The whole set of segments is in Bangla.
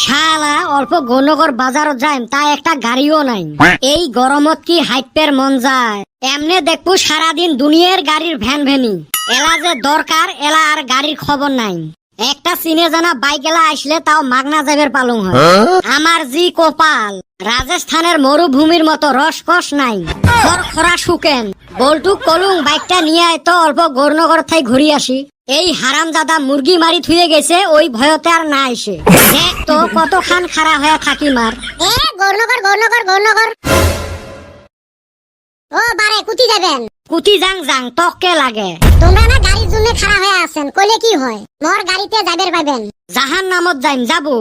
শালা অল্প গণগর বাজারত যাইম তা একটা গাড়িও নাই। এই গরমত কি হাইপের মন যায়। এমনে দেখবো সারাদিন দুনিয়ার গাড়ির ভ্যান ভ্যানি। এলা যে দরকার এলা আর গাড়ির খবর নাই। একটা চিনে জানা বাইক এলা আসলে তাও মাগনা যাবের পালং হয়। আমার জি কপাল, রাজস্থানের মরুভূমির মতো রসকস নাই, খরা শুকেন। বল্টু কলুং বাইকটা নিয়ে আয় তো অল্প গৌরনগর থাই ঘুরি আসি। এই হারাম দাদা মুরগি মারি থুয়ে গেছে, ওই ভয়তে আর না এসে। দেখ তো কতখান খাড়া হয়ে থাকি মার। গৌরনগর ও বারে কুতি যাবেন? কুতি যাং যাং তককে লাগে। তোমরা না গাড়ির জন্য খাড়া হয়ে আছেন, কইলে কি হয়? মোর গাড়িতে যাবের পাবেন। জাহান নামত যাইম যাবো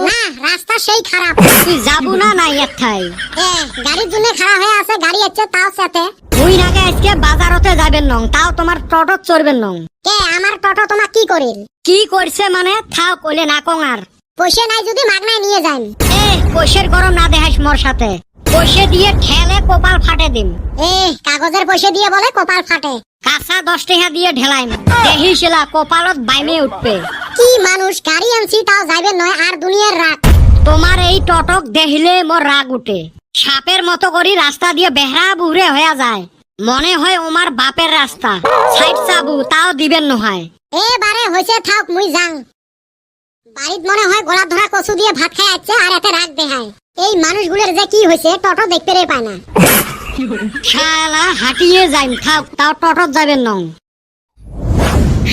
না, রাস্তা সেই খারাপ। তুই যাবো না নাই এথাই? গাড়ির জন্য খাড়া হয়ে আছে, গাড়ি হচ্ছে তাও সাথে। মুই নাগে আজকে বাজারতে যাবেন নং, তাও তোমার টোটোত চড়বেন নং। কে আমার টোটো তোমার কি করিল? কি করছে মানে থাও কইলে না কং আর। পয়সা নাই যদি মাগনায় নিয়ে যান। পয়সার গরম না দেখাইস মোর সাথে। পয়সা দিয়ে ঠেলে কপাল ফাটে দিম। কাগজের পয়সা দিয়ে বলে কপাল ফাটে। কাঁচা 10 টাকা দিয়ে ঢেলাইম, দেখিছিলা কপালত বাইমে উঠবে। কি মানুষ, গাড়ি আনছি তাও যাইবেন নয় আর দুনিয়ার রাগ। তোমার এই টটক দেখিলে মোর রাগ উঠে। সাপের মতো করি রাস্তা দিয়ে বেহরা বুহরে হয়ে যায়। মনে হয় ওমার বাপের রাস্তা। সাইড চাবু তাও দিবেন নহয়। বারে হয়েছে থাক, মুই যাং। বাড়িত মনে হয় গোলা ধরা কচু দিয়ে ভাত খাই আছে আর এতে রাগ দেখায়। এই মানুষগুলোর যে কি হয়েছে টোটো দেখতে পায় না। শালা হাঁটিয়ে যাইম থাক, তাও টটত যাবেন নং।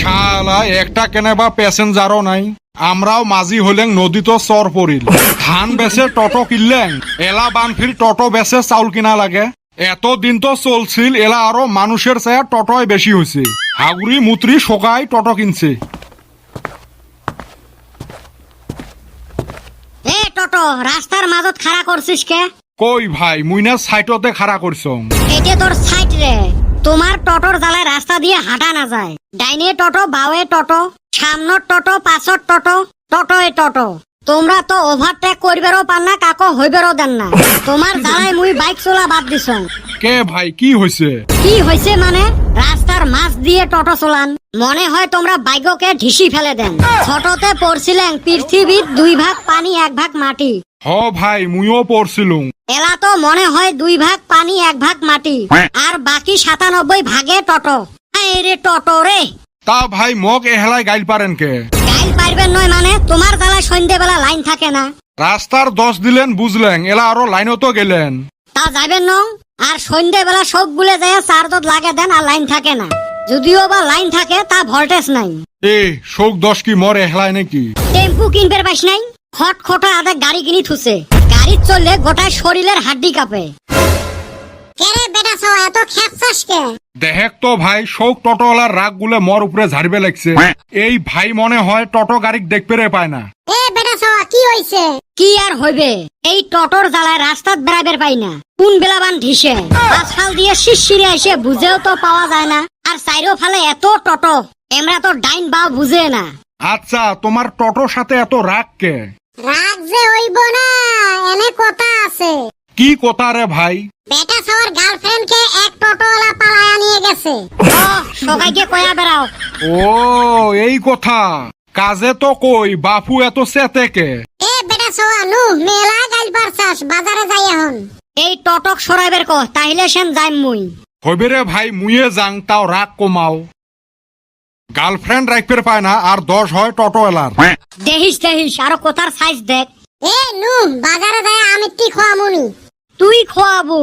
শালা একটা কেনেবা প্যাসেঞ্জারও নাই। আমরাও মাঝি হলেন নদীতো চর পড়িল। ধান বেচে টোটো কিনলেন, এলা বানফির টোটো বেচে চাউল কিনা লাগে। এতদিন তো চলছিল, এলা আরো মানুষের চেয়ে টোটোয় বেশি হয়েছে। হাগুড়ি মুত্রি শোকাই টোটো কিনছে। টোটো রাস্তার মাজত খাড়া করছিস কে? কই ভাই, মুইনা সাইটতে খাড়া করছ। এটা তোর সাইড রে। তোমার টোটোর জ্বালায় রাস্তা দিয়ে হাঁটা না যায়। ডাইনে টোটো, বাওয়ে টোটো, সামনের টোটো, পাঁচর টোটো, টোটোয় টোটো। তোমরা তো ওভারটেক করবেরও পান না, কাকো হইবেরও দেন না। তোমার জ্বালায় মুই বাইক চলা বাদ দিছ। কে ভাই কি হয়েছে? কি হয়েছে মানে? রাস্তার মাছ দিয়ে টোটো চলান, মনে হয় তোমরা বাইককে ঢিসি ফেলে দেন। ছোটতে পড়ছিলেন পৃথিবীর 2 ভাগ পানি 1 ভাগ মাটি। হ ভাই, মুইও পড়ছিলুম। এলা তো মনে হয় 2 ভাগ পানি 1 ভাগ মাটি, আর বাকি 97 ভাগে টোটো। রে টোটো রে। তা ভাই মগ এহেলায় গাইল পারেন কে? গাইল পারবেন নয় মানে? তোমার জ্বালায় সন্ধ্যেবেলা লাইন থাকে না। রাস্তার 10 দিলেন বুঝলেন, এলা আরো লাইনও তো গেলেন। তা যাবেন নং। আর সন্ধ্যেবেলা সব গুলে যায় চার্জত লাগে দেন আর লাইন থাকে না। যদিও বা লাইন থাকে তা ভোল্টেজ নাই। শোক 10 কি মর এহলায় নাকি? টেম্পু কিনবে পাইস নাই? খট খটা আদা গাড়ি কিনি থুছে। গাড়ি চললে গোটায় শরীরের হাড্ডি কাঁপে। কেরে বেটা সব এত খেপছাস কে? দেখ তো ভাই, শোক টোটোওয়ালার রাগ গুলে মর উপরে ঝাড়বে লাগছে। এই ভাই মনে হয় টোটো গাড়ি দেখতে রে পায় না। বেটা সব কি হইছে? কি আর হইবে, এই টোটোর জ্বালায় রাস্তাত বেড়াবের পাই না। কোন বেলাবান ঢিসে আজকাল দিয়ে শিরশিরে এসে বুঝেও তো পাওয়া যায় না। আর চাইরো ফালে এত টোটো, এমরা তো ডাইন বাও বুঝে না। আচ্ছা, তোমার টোটোর সাথে এত রাগ কে? রাগ যে হইব না, এনে কথা আছে। কি কথা রে ভাই? বেটা সবার গার্লফ্রেন্ড কে এক টোটোওয়ালা পালায়া নিয়ে গেছে। সবাইকে কয়া বেড়াও। ও এই কথা। কাজে তো কই বাপু এত চেতে কে? বেটা সবা নু মেলা গাইল পারছাস, বাজারে যাই এখন। এই টটক সরাইবের কহ, তাইলে সেন যাইম মুই। হইবে রে ভাই, মুইয়ে যাং, তাও রাগ কমাও। গার্লফ্রেন্ড রাখতে পায় না আর 10 হয় টোটোওয়ালার। দেখিস দেখিস আরো কোথার সাইজ দেখ। নু বাজারে যায় আমি টি খোয়ামুনি। তুই খোয়াবো?